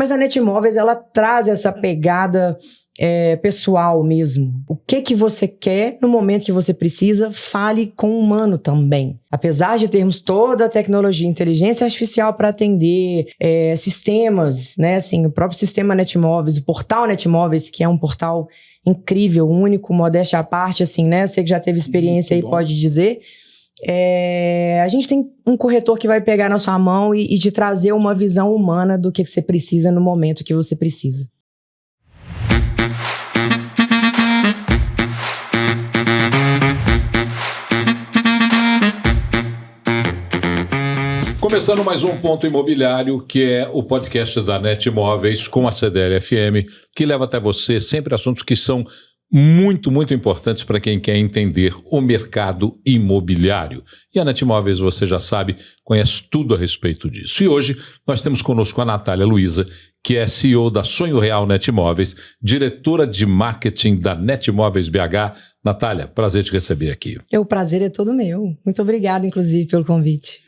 Mas a Netmóveis, ela traz essa pegada pessoal mesmo. O que você quer no momento que você precisa, fale com o humano também. Apesar de termos toda a tecnologia, inteligência artificial para atender, sistemas, né, assim, o próprio sistema Netmóveis, o portal Netmóveis, que é um portal incrível, único, modéstia à parte, assim, né? Você que já teve experiência aí pode dizer. A gente tem um corretor que vai pegar na sua mão e te trazer uma visão humana do que você precisa no momento que você precisa. Começando mais um Ponto Imobiliário, que é o podcast da Netmóveis com a CDL-FM, que leva até você sempre assuntos que são muito, muito importantes para quem quer entender o mercado imobiliário. E a Netmóveis, você já sabe, conhece tudo a respeito disso. E hoje nós temos conosco a Natália Luiza, que é CEO da Sonho Real Netmóveis, diretora de marketing da Netmóveis BH. Natália, prazer te receber aqui. O prazer é todo meu. Muito obrigada, inclusive, pelo convite.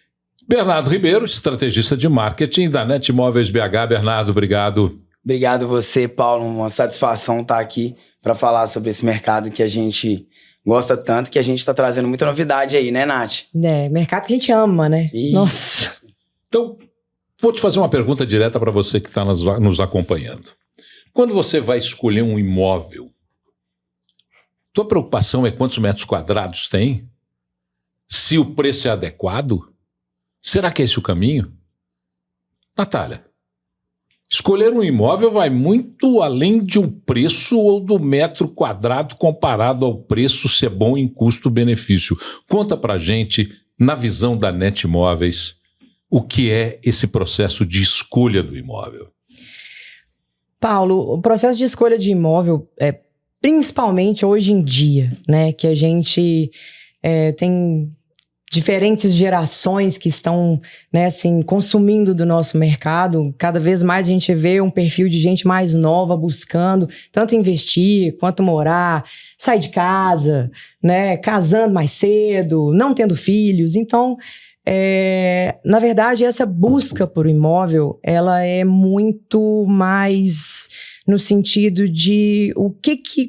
Bernardo Ribeiro, estrategista de marketing da Netmóveis BH. Bernardo, obrigado. Obrigado você, Paulo. Uma satisfação estar aqui para falar sobre esse mercado que a gente gosta tanto, que a gente está trazendo muita novidade aí, né, Nath? Mercado que a gente ama, né? Isso. Nossa. Então, vou te fazer uma pergunta direta para você que está nos acompanhando. Quando você vai escolher um imóvel, tua preocupação é quantos metros quadrados tem? Se o preço é adequado? Será que é esse o caminho? Natália, escolher um imóvel vai muito além de um preço ou do metro quadrado comparado ao preço ser bom em custo-benefício. Conta pra gente, na visão da Netmóveis, o que é esse processo de escolha do imóvel. Paulo, o processo de escolha de imóvel, principalmente hoje em dia, né, que a gente tem diferentes gerações que estão, né, assim, consumindo do nosso mercado. Cada vez mais a gente vê um perfil de gente mais nova buscando tanto investir quanto morar, sair de casa, né, casando mais cedo, não tendo filhos. Então, na verdade, essa busca por imóvel, ela é muito mais no sentido de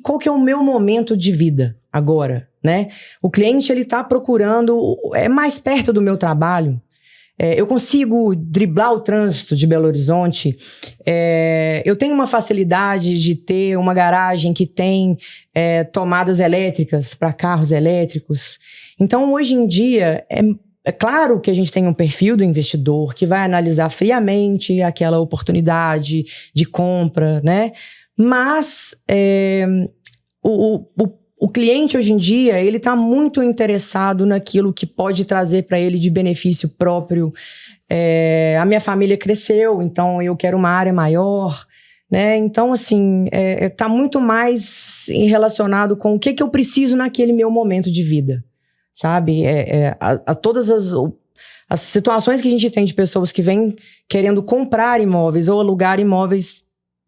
qual que é o meu momento de vida agora, né? O cliente, ele tá procurando, mais perto do meu trabalho. Eu consigo driblar o trânsito de Belo Horizonte. Eu tenho uma facilidade de ter uma garagem que tem tomadas elétricas para carros elétricos. Então, hoje em dia, é claro que a gente tem um perfil do investidor que vai analisar friamente aquela oportunidade de compra, né? Mas o cliente hoje em dia, ele está muito interessado naquilo que pode trazer para ele de benefício próprio. A minha família cresceu, então eu quero uma área maior, né? Então, assim, está muito mais relacionado com o que eu preciso naquele meu momento de vida, sabe? A todas as situações que a gente tem de pessoas que vêm querendo comprar imóveis ou alugar imóveis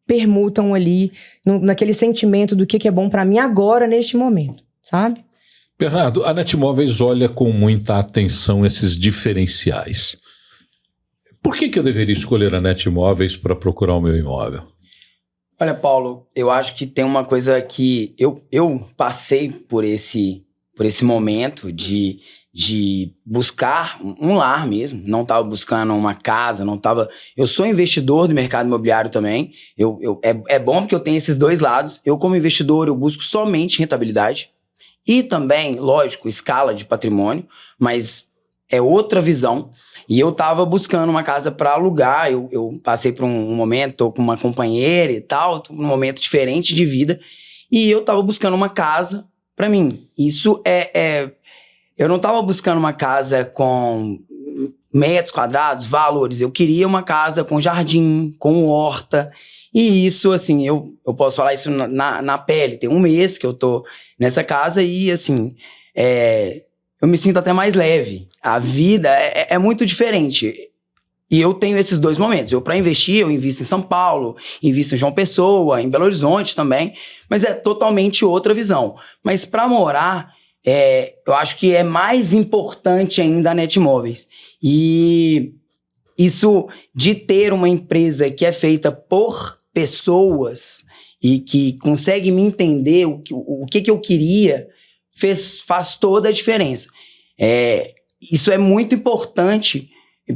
permutam ali naquele sentimento do que é bom para mim agora, neste momento, sabe? Bernardo, a Netmóveis olha com muita atenção esses diferenciais. Por que eu deveria escolher a Netmóveis para procurar o meu imóvel? Olha, Paulo, eu acho que tem uma coisa que eu passei por esse momento de buscar um lar mesmo, não estava buscando uma casa, eu sou investidor do mercado imobiliário também, é bom porque eu tenho esses dois lados. Eu, como investidor, eu busco somente rentabilidade e também, lógico, escala de patrimônio, mas é outra visão. E eu estava buscando uma casa para alugar, eu passei por um momento, tô com uma companheira e tal, tô num momento diferente de vida, e eu estava buscando uma casa para mim. Isso eu não estava buscando uma casa com metros quadrados, valores. Eu queria uma casa com jardim, com horta. E isso, assim, eu posso falar isso na pele. Tem um mês que eu tô nessa casa e, assim, eu me sinto até mais leve. A vida é muito diferente. E eu tenho esses dois momentos. Para investir, eu invisto em São Paulo, invisto em João Pessoa, em Belo Horizonte também. Mas é totalmente outra visão. Mas para morar, eu acho que é mais importante ainda a Netmóveis. E isso de ter uma empresa que é feita por pessoas e que consegue me entender o que eu queria, faz toda a diferença. Isso é muito importante,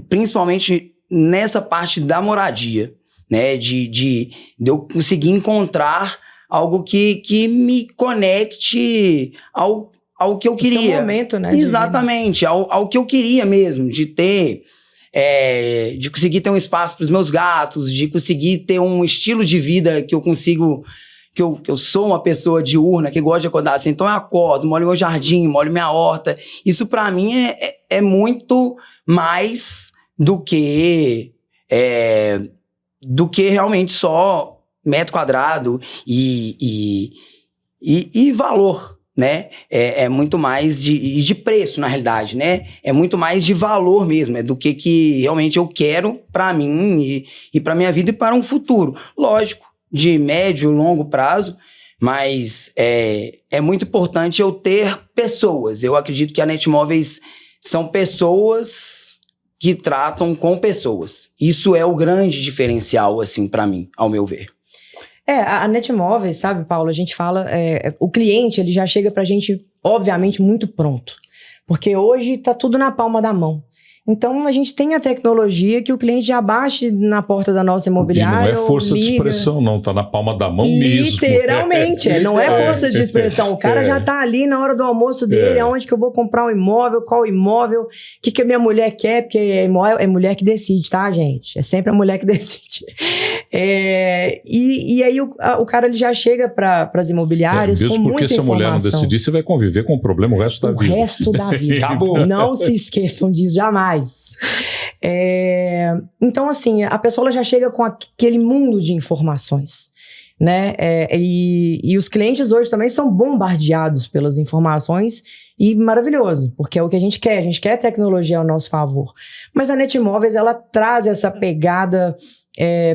principalmente nessa parte da moradia, né? De eu conseguir encontrar algo que me conecte ao que eu queria. Esse momento, né? Exatamente, ao que eu queria mesmo, de ter... de conseguir ter um espaço para os meus gatos, de conseguir ter um estilo de vida que eu consigo... Que eu sou uma pessoa diurna, que gosta de acordar assim, então eu acordo, molho meu jardim, molho minha horta. Isso para mim é muito mais do que realmente só metro quadrado e valor, né? É muito mais de preço, na realidade, né? É muito mais de valor mesmo, do que realmente eu quero para mim e para minha vida e para um futuro. Lógico, de médio e longo prazo, mas é muito importante eu ter pessoas. Eu acredito que a Netmóveis são pessoas que tratam com pessoas. Isso é o grande diferencial, assim, para mim, ao meu ver. A Netmóveis, sabe, Paulo, a gente fala, o cliente, ele já chega pra gente, obviamente, muito pronto. Porque hoje tá tudo na palma da mão. Então, a gente tem a tecnologia que o cliente já baixe na porta da nossa imobiliária. E não é força de expressão, não. Tá na palma da mão mesmo. Literalmente. Não é força de expressão. O cara já tá ali na hora do almoço dele. Aonde que eu vou comprar um imóvel? Qual imóvel? O que a minha mulher quer? Porque é mulher que decide, tá, gente? É sempre a mulher que decide. E aí o cara ele já chega para as imobiliárias com muita informação. Mesmo porque se a mulher não decidir, você vai conviver com o problema o resto da vida. O resto da vida. Acabou. Não se esqueçam disso jamais. Então, assim, a pessoa já chega com aquele mundo de informações, né? E os clientes hoje também são bombardeados pelas informações e maravilhoso, porque é o que a gente quer tecnologia ao nosso favor. Mas a Netmóveis, ela traz essa pegada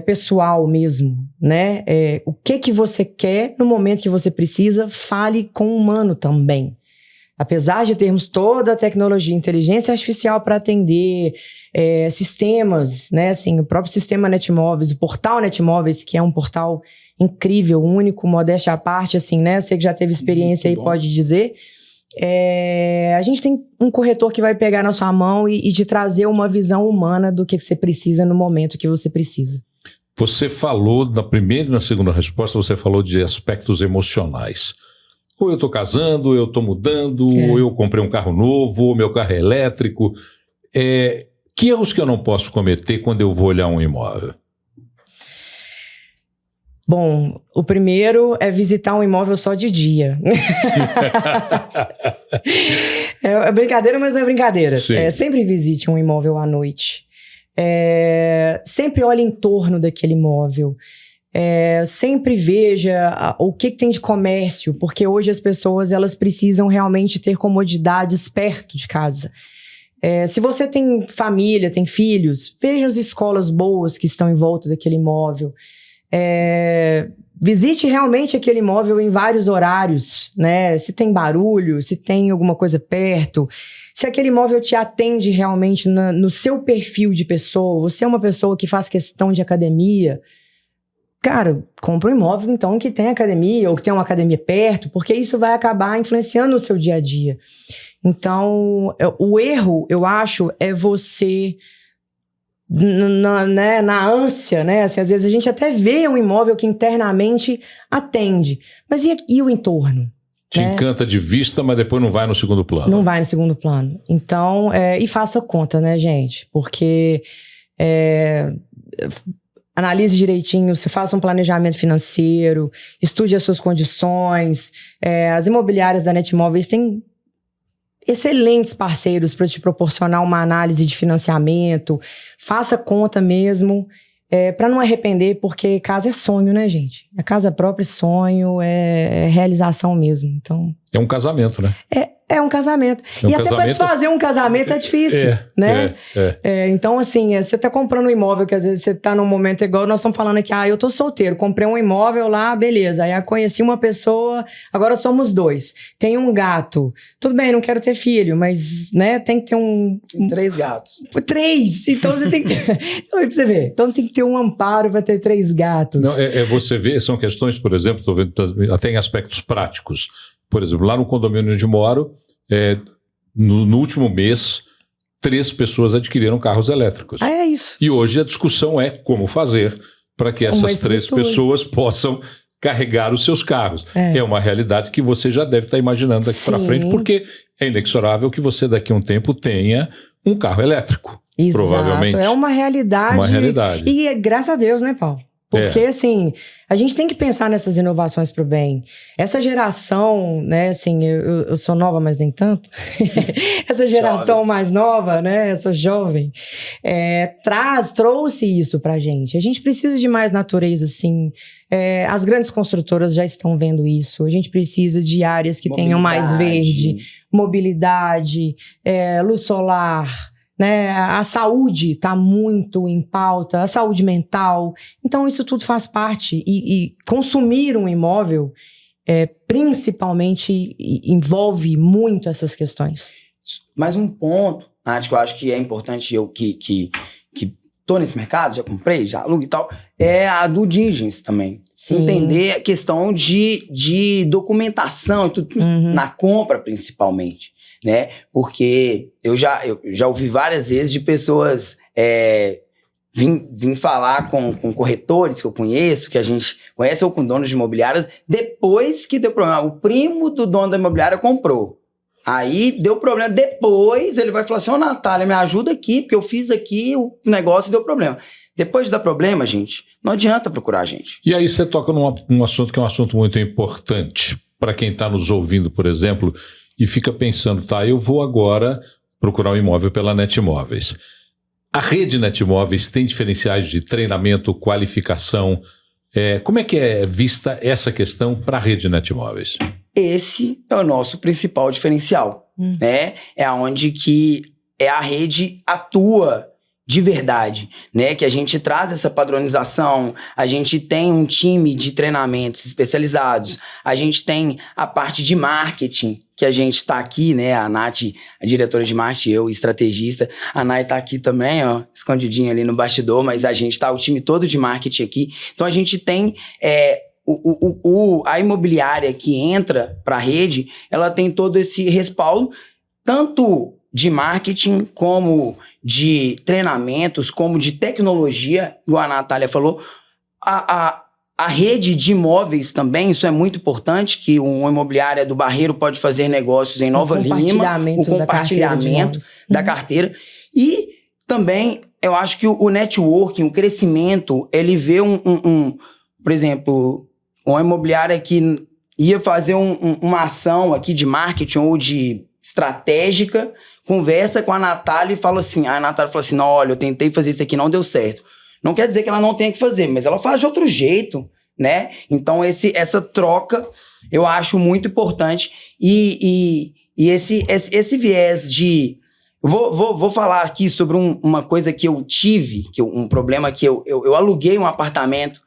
pessoal mesmo, né? O que você quer no momento que você precisa, fale com o humano também. Apesar de termos toda a tecnologia, inteligência artificial para atender, sistemas, né? Assim, o próprio sistema Netmóveis, o portal Netmóveis, que é um portal incrível, único, modéstia à parte, assim, né? Você que já teve experiência aí pode dizer. A gente tem um corretor que vai pegar na sua mão e te trazer uma visão humana do que você precisa no momento que você precisa. Você falou, na primeira e na segunda resposta, você falou de aspectos emocionais. Ou eu estou casando, ou eu estou mudando, ou eu comprei um carro novo, ou meu carro é elétrico. Que erros que eu não posso cometer quando eu vou olhar um imóvel? Bom, o primeiro é visitar um imóvel só de dia. É brincadeira, mas não é brincadeira. Sempre visite um imóvel à noite. Sempre olhe em torno daquele imóvel. Sempre veja o que tem de comércio, porque hoje as pessoas elas precisam realmente ter comodidades perto de casa. Se você tem família, tem filhos, veja as escolas boas que estão em volta daquele imóvel. Visite realmente aquele imóvel em vários horários, né? Se tem barulho, se tem alguma coisa perto, se aquele imóvel te atende realmente no seu perfil de pessoa. Você é uma pessoa que faz questão de academia, cara, compra um imóvel, então, que tem academia ou que tem uma academia perto, porque isso vai acabar influenciando o seu dia a dia. Então, o erro, eu acho, é você, na ânsia, né? Assim, às vezes a gente até vê um imóvel que internamente atende, mas e o entorno? Te encanta de vista, mas depois não vai no segundo plano. Não vai no segundo plano. Então, e faça conta, né, gente? Porque... analise direitinho, se faça um planejamento financeiro, estude as suas condições. As imobiliárias da Netmóveis têm excelentes parceiros para te proporcionar uma análise de financiamento. Faça conta mesmo, para não arrepender, porque casa é sonho, né, gente? A casa própria é sonho, é realização mesmo. Então, É um casamento, né? É um casamento. É um e até para casamento- desfazer um casamento é difícil, né? Então, assim, você tá comprando um imóvel que às vezes você tá num momento igual nós estamos falando aqui, eu tô solteiro, comprei um imóvel lá, beleza. Aí eu conheci uma pessoa, agora somos 2. Tem um gato. Tudo bem, não quero ter filho, mas, né, tem que ter 3 gatos. 3! Então você tem que ter... Então, aí pra você ver. Então tem que ter um amparo para ter 3 gatos. Não, você vê, são questões, por exemplo, tô vendo, até em aspectos práticos. Por exemplo, lá no condomínio onde moro, no último mês, 3 pessoas adquiriram carros elétricos. É isso. E hoje a discussão é como fazer para que essas 3 pessoas possam carregar os seus carros. É uma realidade que você já deve estar imaginando daqui para frente, porque é inexorável que você daqui a um tempo tenha um carro elétrico. Exato. Provavelmente. É uma realidade. Uma realidade. E graças a Deus, né, Paulo? Porque, assim, a gente tem que pensar nessas inovações para o bem. Essa geração, né, assim, eu sou nova, mas nem tanto. Essa geração mais nova, né, eu sou jovem, trouxe isso pra gente. A gente precisa de mais natureza, assim. As grandes construtoras já estão vendo isso. A gente precisa de áreas que tenham mais verde, mobilidade, luz solar, né? A saúde está muito em pauta, a saúde mental. Então, isso tudo faz parte. E consumir um imóvel, principalmente, envolve muito essas questões. Mais um ponto, Nath, que eu acho que é importante, eu que tô nesse mercado, já comprei, já alugo e tal, é a due diligence também. Sim. Entender a questão de documentação, tudo, na compra principalmente. Né? Porque eu já ouvi várias vezes de pessoas vim falar com corretores que eu conheço, que a gente conhece, ou com donos de imobiliárias, depois que deu problema. O primo do dono da imobiliária comprou. Aí deu problema. Depois ele vai falar assim: Natália, me ajuda aqui, porque eu fiz aqui o negócio e deu problema. Depois de dar problema, gente, não adianta procurar a gente. E aí você toca num assunto que é um assunto muito importante para quem está nos ouvindo, por exemplo, e fica pensando, eu vou agora procurar um imóvel pela Netmóveis. A rede Netmóveis tem diferenciais de treinamento, qualificação. Como é que é vista essa questão para a rede Netmóveis? Esse é o nosso principal diferencial, né? É onde que a rede atua de verdade, né? Que a gente traz essa padronização, a gente tem um time de treinamentos especializados, a gente tem a parte de marketing, que a gente tá aqui, né? A Nath, a diretora de marketing, eu, estrategista, a Nay tá aqui também, ó, escondidinha ali no bastidor, mas a gente tá, o time todo de marketing aqui. Então a gente tem a imobiliária que entra para a rede, ela tem todo esse respaldo, tanto de marketing, como de treinamentos, como de tecnologia, igual a Natália falou. A rede de imóveis também, isso é muito importante, que uma imobiliária do Barreiro pode fazer negócios em Nova Lima, o compartilhamento da carteira. E também, eu acho que o networking, o crescimento, ele vê por exemplo, uma imobiliária que ia fazer uma ação aqui de marketing ou de estratégica, conversa com a Natália e fala assim, a Natália fala assim, não, olha, eu tentei fazer isso aqui, não deu certo. Não quer dizer que ela não tenha que fazer, mas ela faz de outro jeito, né? Então, essa troca eu acho muito importante. E esse viés de... Vou falar aqui sobre uma coisa que eu tive, um problema que eu aluguei um apartamento,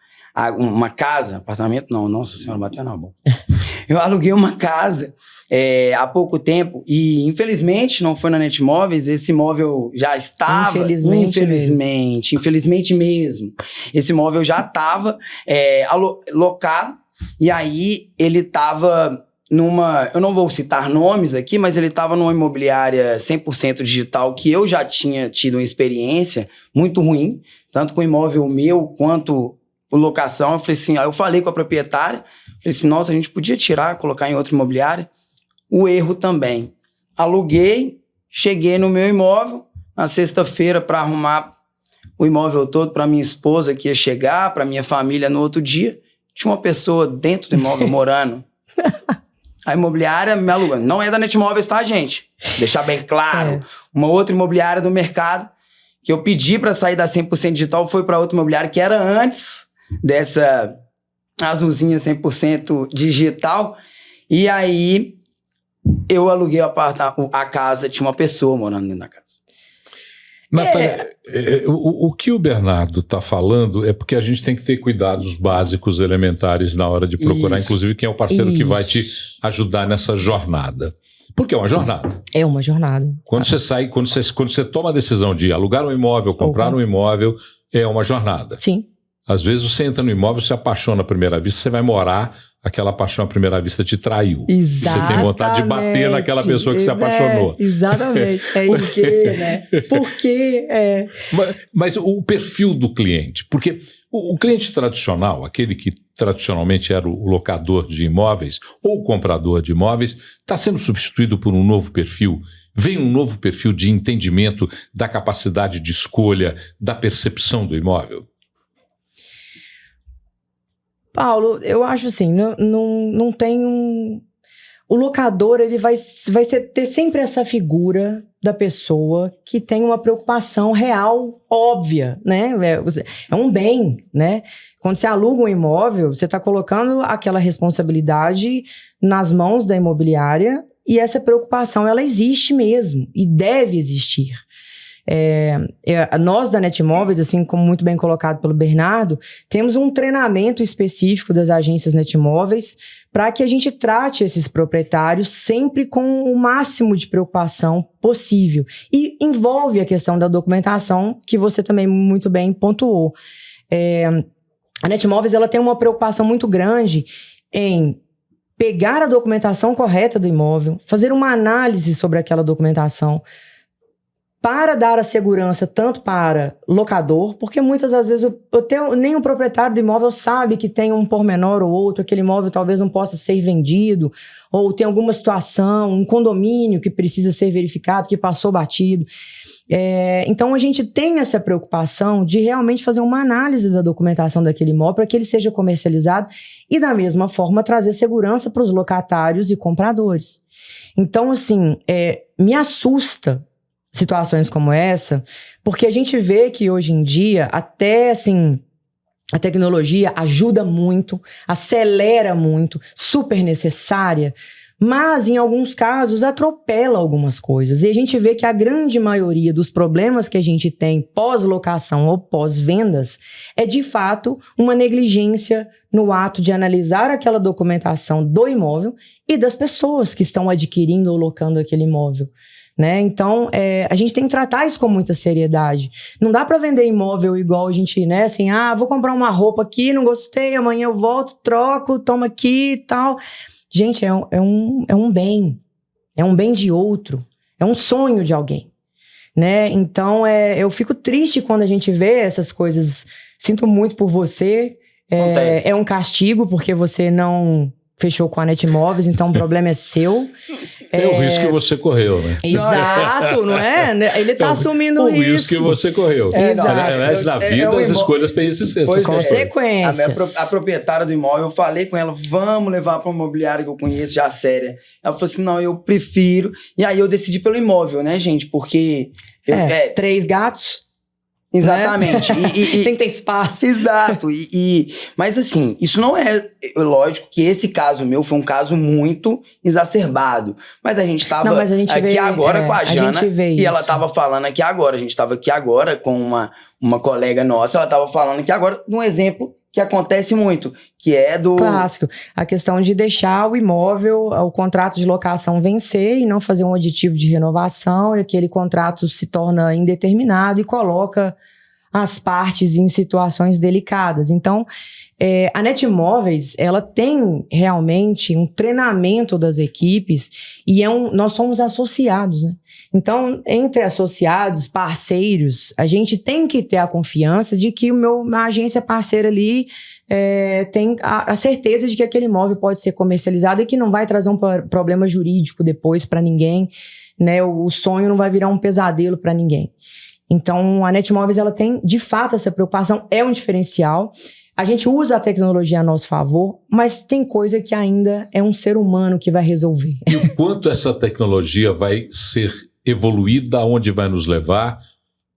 uma casa, apartamento não, nossa senhora, bateu na boca. Eu aluguei uma casa há pouco tempo e, infelizmente, não foi na Netmóveis, esse imóvel já estava... Infelizmente mesmo. Esse imóvel já estava locado e aí ele estava eu não vou citar nomes aqui, mas ele estava numa imobiliária 100% digital que eu já tinha tido uma experiência muito ruim, tanto com o imóvel meu quanto locação. Eu falei assim, eu falei com a proprietária, falei assim, nossa, a gente podia tirar, colocar em outra imobiliária. O erro também. Aluguei, cheguei no meu imóvel, na sexta-feira para arrumar o imóvel todo para minha esposa que ia chegar, para minha família no outro dia. Tinha uma pessoa dentro do imóvel morando. A imobiliária me alugando. Não é da Netmóveis, tá, gente? Deixar bem claro. Uma outra imobiliária do mercado que eu pedi para sair da 100% digital foi para outra imobiliária que era antes dessa azulzinha 100% digital. E aí eu aluguei a casa, tinha uma pessoa morando dentro da casa. Natália, o que o Bernardo está falando é porque a gente tem que ter cuidados básicos, elementares na hora de procurar, inclusive quem é o parceiro que vai te ajudar nessa jornada. Porque é uma jornada. É uma jornada. Quando você sai, quando você toma a decisão de alugar um imóvel, comprar um imóvel, é uma jornada. Sim. Às vezes você entra no imóvel, se apaixona à primeira vista, você vai morar, aquela paixão à primeira vista te traiu. Exatamente. Você tem vontade de bater naquela pessoa que se apaixonou. Exatamente. É isso, né? Porque Mas o perfil do cliente, porque o cliente tradicional, aquele que tradicionalmente era o locador de imóveis ou o comprador de imóveis, está sendo substituído por um novo perfil. Vem um novo perfil de entendimento da capacidade de escolha, da percepção do imóvel. Paulo, eu acho assim, não tem um... O locador, ele vai ter sempre essa figura da pessoa que tem uma preocupação real, óbvia, né? É um bem, né? Quando você aluga um imóvel, você está colocando aquela responsabilidade nas mãos da imobiliária e essa preocupação, ela existe mesmo e deve existir. Nós da Netmóveis, assim como muito bem colocado pelo Bernardo, temos um treinamento específico das agências Netmóveis para que a gente trate esses proprietários sempre com o máximo de preocupação possível. E envolve a questão da documentação, que você também muito bem pontuou. A Netmóveis, ela tem uma preocupação muito grande em pegar a documentação correta do imóvel, fazer uma análise sobre aquela documentação, para dar a segurança tanto para locador, porque muitas das vezes nem o proprietário do imóvel sabe que tem um pormenor ou outro, aquele imóvel talvez não possa ser vendido, ou tem alguma situação, um condomínio que precisa ser verificado, que passou batido. Então a gente tem essa preocupação de realmente fazer uma análise da documentação daquele imóvel para que ele seja comercializado e da mesma forma trazer segurança para os locatários e compradores. Então assim, me assusta situações como essa, porque a gente vê que hoje em dia, até assim, a tecnologia ajuda muito, acelera muito, super necessária, mas em alguns casos atropela algumas coisas. E a gente vê que a grande maioria dos problemas que a gente tem pós-locação ou pós-vendas é de fato uma negligência no ato de analisar aquela documentação do imóvel e das pessoas que estão adquirindo ou locando aquele imóvel. Né? Então, a gente tem que tratar isso com muita seriedade. Não dá para vender imóvel igual a gente, né? Assim, vou comprar uma roupa aqui, não gostei, amanhã eu volto, troco, toma aqui e tal. Gente, é um bem. É um bem de outro. É um sonho de alguém. Né? Então, eu fico triste quando a gente vê essas coisas. Sinto muito por você. É um castigo, porque você não fechou com a Netmóveis, então o problema é seu. É o risco que você correu, né? Exato, não é? Ele tá assumindo o risco. O risco que você correu. Aliás, na vida as escolhas têm essas consequências. A proprietária do imóvel, eu falei com ela, vamos levar para uma imobiliária que eu conheço já séria. Ela falou assim, não, eu prefiro. E aí eu decidi pelo imóvel, né, gente? Porque... 3 gatos... Exatamente. Né? Tem que ter espaço. Exato. Mas assim, isso não é... Lógico que esse caso meu foi um caso muito exacerbado. Mas a gente estava aqui agora com a Jana. E ela estava falando aqui agora. A gente estava aqui agora com uma colega nossa. Ela estava falando aqui agora de um exemplo que acontece muito, que é do... Clássico. A questão de deixar o imóvel, o contrato de locação vencer e não fazer um aditivo de renovação, e aquele contrato se torna indeterminado e coloca as partes em situações delicadas. Então, a Netmóveis, ela tem realmente um treinamento das equipes e nós somos associados, né? Então, entre associados, parceiros, a gente tem que ter a confiança de que a agência parceira ali tem a certeza de que aquele imóvel pode ser comercializado e que não vai trazer um problema jurídico depois para ninguém, né? O sonho não vai virar um pesadelo para ninguém. Então, a Netmóveis, ela tem, de fato, essa preocupação, é um diferencial. A gente usa a tecnologia a nosso favor, mas tem coisa que ainda é um ser humano que vai resolver. E o quanto essa tecnologia vai ser evoluída, aonde vai nos levar,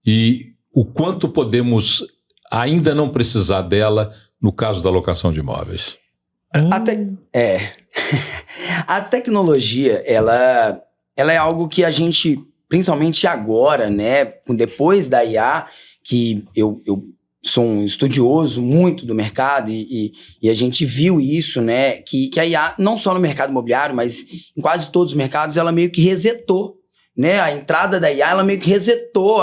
e o quanto podemos ainda não precisar dela no caso da locação de imóveis? A tecnologia, ela é algo que a gente, principalmente agora, né, depois da IA, que eu sou um estudioso muito do mercado e a gente viu isso, né, que a IA, não só no mercado imobiliário, mas em quase todos os mercados, ela meio que resetou, né, a entrada da IA, ela meio que resetou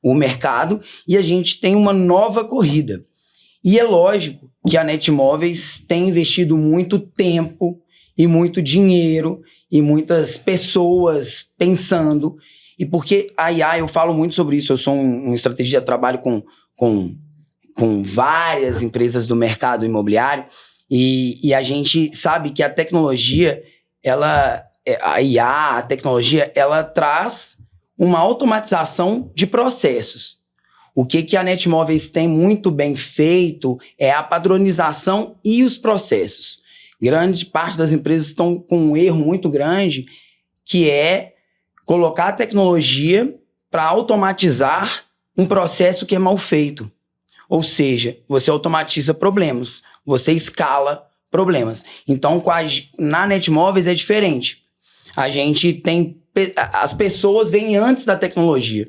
o mercado e a gente tem uma nova corrida. E é lógico que a Netmóveis tem investido muito tempo e muito dinheiro e muitas pessoas pensando. E porque a IA, eu falo muito sobre isso, eu sou um estrategista, trabalho com várias empresas do mercado imobiliário e a gente sabe que a tecnologia, a IA, a tecnologia, ela traz uma automatização de processos. O que a Netmóveis tem muito bem feito é a padronização e os processos. Grande parte das empresas estão com um erro muito grande, que é colocar a tecnologia para automatizar um processo que é mal feito. Ou seja, você automatiza problemas, você escala problemas. Então, na Netmóveis é diferente. A gente tem... As pessoas vêm antes da tecnologia.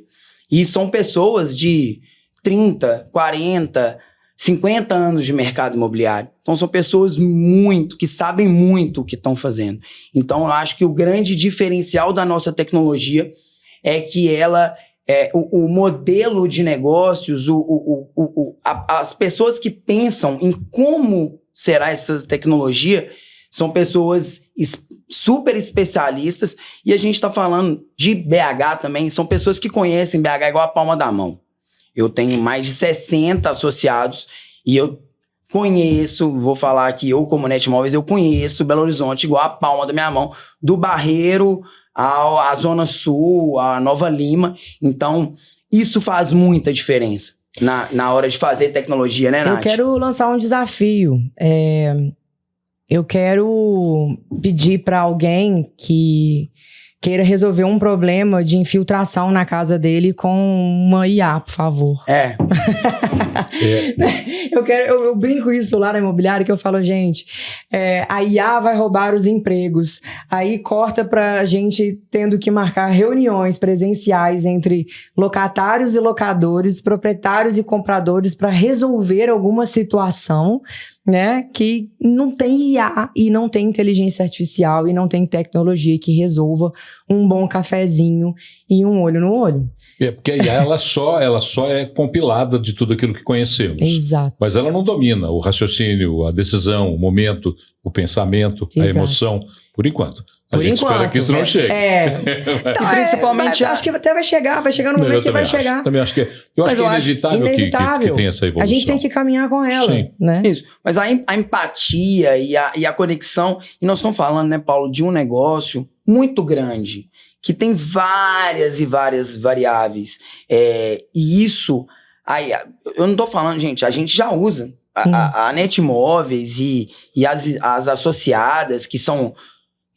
E são pessoas de 30, 40, 50 anos de mercado imobiliário. Então, são pessoas que sabem muito o que estão fazendo. Então, eu acho que o grande diferencial da nossa tecnologia é que ela... o modelo de negócios, as pessoas que pensam em como será essa tecnologia são pessoas super especialistas, e a gente está falando de BH também, são pessoas que conhecem BH igual a palma da mão. Eu tenho mais de 60 associados e eu conheço, vou falar aqui, eu como Netmóveis, eu conheço Belo Horizonte igual a palma da minha mão, do Barreiro à Zona Sul, à Nova Lima. Então, isso faz muita diferença na hora de fazer tecnologia, né, Nath? Eu quero lançar um desafio. Eu quero pedir para alguém que queira resolver um problema de infiltração na casa dele com uma IA, por favor. Eu brinco isso lá na imobiliária, que eu falo, gente, a IA vai roubar os empregos. Aí corta pra gente tendo que marcar reuniões presenciais entre locatários e locadores, proprietários e compradores para resolver alguma situação, né, que não tem IA e não tem inteligência artificial e não tem tecnologia que resolva um bom cafezinho e um olho no olho. Porque a IA ela só é compilada de tudo aquilo que conhecemos. Exato. Mas ela não domina o raciocínio, a decisão, o momento, o pensamento, Exato. A emoção, por enquanto. A gente espera que isso não chegue. Então, principalmente... acho que até vai chegar no momento que vai chegar. Também acho que é inevitável que tenha essa evolução. A gente tem que caminhar com ela. Sim. Né? Isso. Mas a empatia e a conexão... E nós estamos falando, né, Paulo, de um negócio muito grande, que tem várias e várias variáveis. E isso... Aí, eu não estou falando, gente, a gente já usa a Netmóveis e as associadas, que são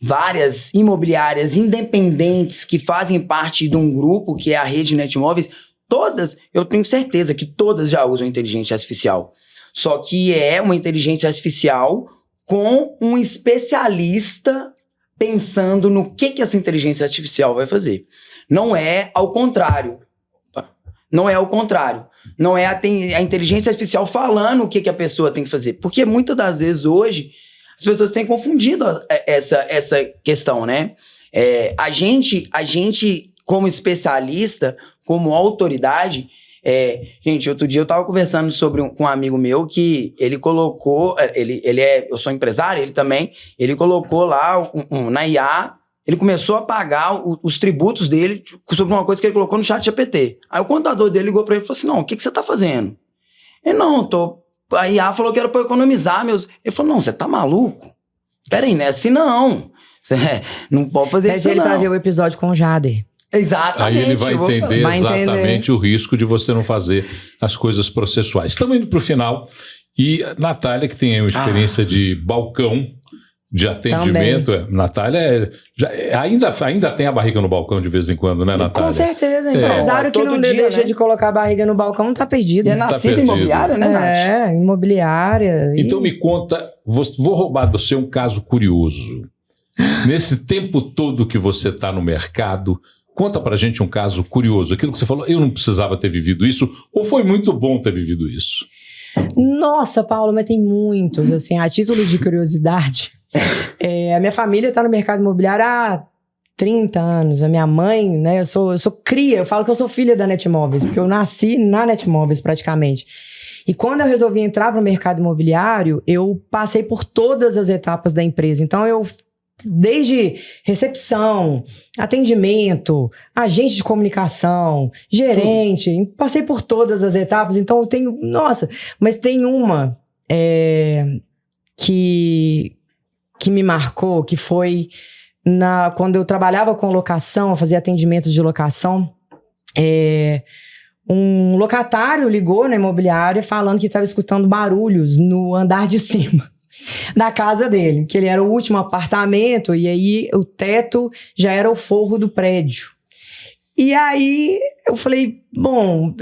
várias imobiliárias independentes que fazem parte de um grupo, que é a rede Netmóveis. Todas, eu tenho certeza que todas já usam inteligência artificial. Só que é uma inteligência artificial com um especialista pensando no que essa inteligência artificial vai fazer. Não é ao contrário. Não é ao contrário. Não é a inteligência artificial falando o que a pessoa tem que fazer. Porque muitas das vezes hoje as pessoas têm confundido essa questão, né? A gente, como especialista, como autoridade... gente, outro dia eu tava conversando com um amigo meu que ele colocou... eu sou empresário, ele também. Ele colocou lá na IA... Ele começou a pagar os tributos dele sobre uma coisa que ele colocou no ChatGPT. Aí o contador dele ligou pra ele e falou assim, não, o que você tá fazendo? Ele, não, a IA falou que era pra eu economizar meus... Ele falou, não, você tá maluco? Peraí, não é assim não. Você não pode fazer isso não. Pede ele pra ver o episódio com o Jader. Exatamente. Aí ele vai entender exatamente o risco de você não fazer as coisas processuais. Estamos indo pro final. E Natália, que tem uma experiência de balcão de atendimento. Natália ainda tem a barriga no balcão de vez em quando, né, Natália? Com certeza, empresário que não deixa de colocar a barriga no balcão tá perdido. E é nascida imobiliária, né, Nath? Imobiliária. Então me conta, vou roubar do seu um caso curioso. Nesse tempo todo que você está no mercado, conta pra gente um caso curioso. Aquilo que você falou, eu não precisava ter vivido isso, ou foi muito bom ter vivido isso? Nossa, Paulo, mas tem muitos, assim, a título de curiosidade. A minha família está no mercado imobiliário há 30 anos. A minha mãe, né, eu sou cria, eu falo que eu sou filha da Netmóveis, porque eu nasci na Netmóveis praticamente. E quando eu resolvi entrar para o mercado imobiliário, eu passei por todas as etapas da empresa. Então, desde recepção, atendimento, agente de comunicação, gerente, passei por todas as etapas. Então, eu tenho... Nossa, mas tem uma que me marcou, que foi quando eu trabalhava com locação, eu fazia atendimentos de locação, um locatário ligou na imobiliária falando que estava escutando barulhos no andar de cima da casa dele, que ele era o último apartamento e aí o teto já era o forro do prédio. E aí eu falei, bom,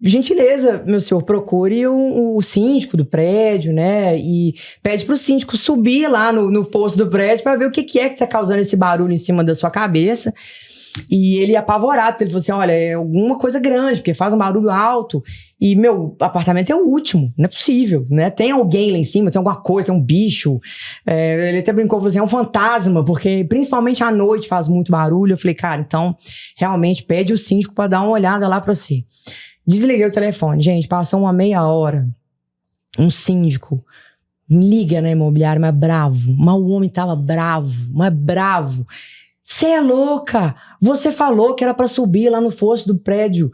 gentileza, meu senhor, procure o síndico do prédio, né? E pede pro síndico subir lá no posto do prédio para ver o que é que tá causando esse barulho em cima da sua cabeça. E ele apavorado, porque ele falou assim, olha, é alguma coisa grande, porque faz um barulho alto. E meu apartamento é o último, não é possível, né? Tem alguém lá em cima, tem alguma coisa, tem um bicho. Ele até brincou, falou assim, é um fantasma, porque principalmente à noite faz muito barulho. Eu falei, cara, então realmente pede o síndico para dar uma olhada lá para você. Desliguei o telefone. Gente, passou uma meia hora. Um síndico me liga na imobiliária, mas bravo. Mas o homem tava bravo, mas bravo. Você é louca? Você falou que era pra subir lá no fosso do prédio.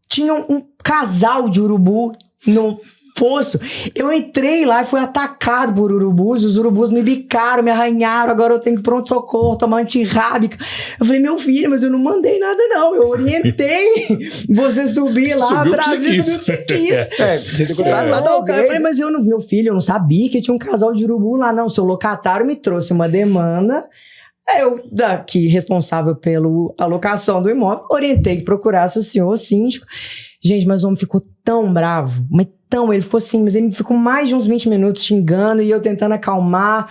Tinha um casal de urubu no fosso. Eu entrei lá e fui atacado por urubus. Os urubus me bicaram, me arranharam. Agora eu tenho que ir pronto-socorro, tomar antirrábica. Eu falei, meu filho, mas eu não mandei nada não. Eu orientei você subir lá pra ver subir o que você quis. Você é louca. Eu falei, mas meu filho, eu não sabia que tinha um casal de urubu lá não. Seu locatário me trouxe uma demanda. Eu, daqui, responsável pela alocação do imóvel, orientei que procurasse o senhor síndico. Gente, mas o homem ficou tão bravo, mas tão, ele ficou assim, mas ele ficou mais de uns 20 minutos xingando e eu tentando acalmar.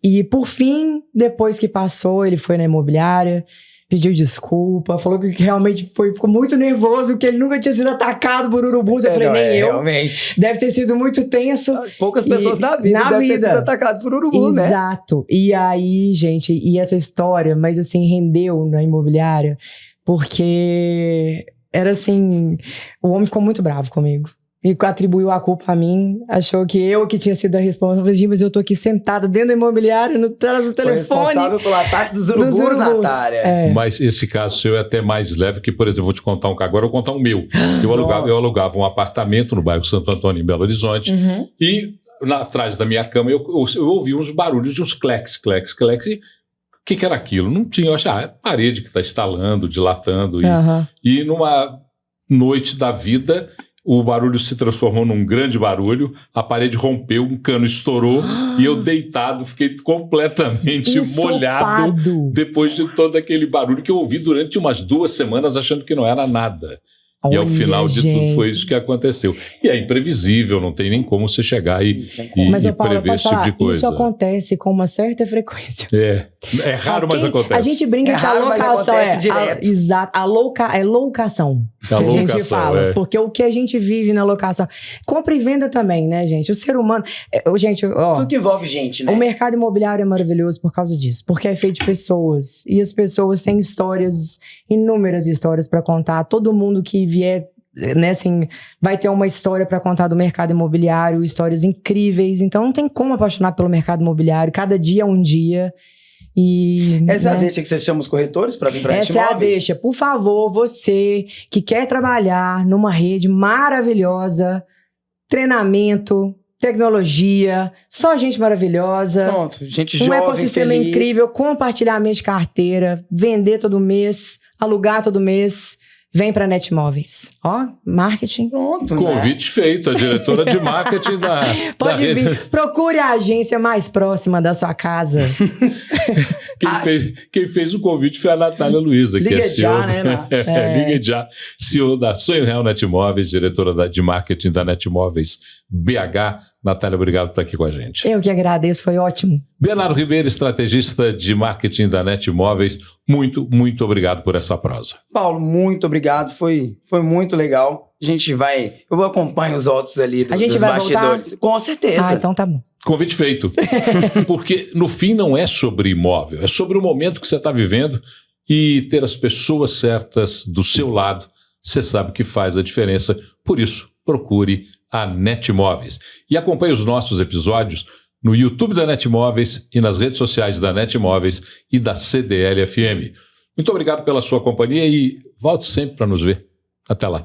E, por fim, depois que passou, ele foi na imobiliária, pediu desculpa, falou que realmente ficou muito nervoso, que ele nunca tinha sido atacado por urubus. Eu falei, nem eu. Realmente. Deve ter sido muito tenso. Poucas pessoas na vida devem ter sido atacadas por urubu, né? Exato. E aí, gente, e essa história, mas assim, rendeu na imobiliária, porque era assim, o homem ficou muito bravo comigo. E atribuiu a culpa a mim, achou que eu que tinha sido a responsável. Eu falei, mas eu tô aqui sentada dentro da imobiliária, no telefone. Foi responsável pelo ataque dos urubus, Natália. Mas esse caso seu é até mais leve, que, por exemplo, vou te contar agora eu vou contar o meu. Eu alugava um apartamento no bairro Santo Antônio, em Belo Horizonte, e atrás da minha cama eu ouvi uns barulhos de uns cleques, e o que era aquilo? Não tinha, eu achava, é parede que está estalando, dilatando, e numa noite da vida... O barulho se transformou num grande barulho, a parede rompeu, um cano estourou e eu deitado, fiquei completamente molhado depois de todo aquele barulho que eu ouvi durante umas 2 semanas achando que não era nada. Olha, e ao final de tudo foi isso que aconteceu. E é imprevisível, não tem nem como você chegar e prever esse tipo de coisa. Isso acontece com uma certa frequência. É raro, mas acontece. A gente brinca que a locação é loucação. Que a gente fala. Porque o que a gente vive na locação. Compra e venda também, né, gente? O ser humano... Tudo que envolve gente, né? O mercado imobiliário é maravilhoso por causa disso. Porque é feito de pessoas. E as pessoas têm histórias, inúmeras histórias para contar. Todo mundo que vier, né, assim, vai ter uma história para contar do mercado imobiliário, histórias incríveis. Então não tem como apaixonar pelo mercado imobiliário. Cada dia é um dia. E, essa é a deixa que você chama os corretores para vir para Essa é a deixa. Por favor, você que quer trabalhar numa rede maravilhosa, treinamento, tecnologia, só gente maravilhosa. Pronto, gente jovem, ecossistema incrível, compartilhamento de carteira, vender todo mês, alugar todo mês, vem para Netmóveis. Ó, marketing. Pronto, Convite feito, a diretora de marketing da Pode rede. vir. Procure a agência mais próxima da sua casa. Quem fez o convite foi a Natália Luiza, que Liga é CEO. já, né, Ná? Liga já. CEO da Sonho Real Netmóveis, diretora de marketing da Netmóveis BH. Natália, obrigado por estar aqui com a gente. Eu que agradeço, foi ótimo. Bernardo Ribeiro, estrategista de marketing da Netmóveis, muito, muito obrigado por essa prosa. Paulo, muito obrigado. Foi muito legal. A gente vai... Eu acompanho os outros ali A gente dos vai bastidores. Com certeza. Ah, então tá bom. Convite feito. Porque, no fim, não é sobre imóvel, é sobre o momento que você está vivendo e ter as pessoas certas do seu lado. Você sabe que faz a diferença. Por isso, procure a Netmóveis. E acompanhe os nossos episódios no YouTube da Netmóveis e nas redes sociais da Netmóveis e da CDL FM. Muito obrigado pela sua companhia e volte sempre para nos ver. Até lá.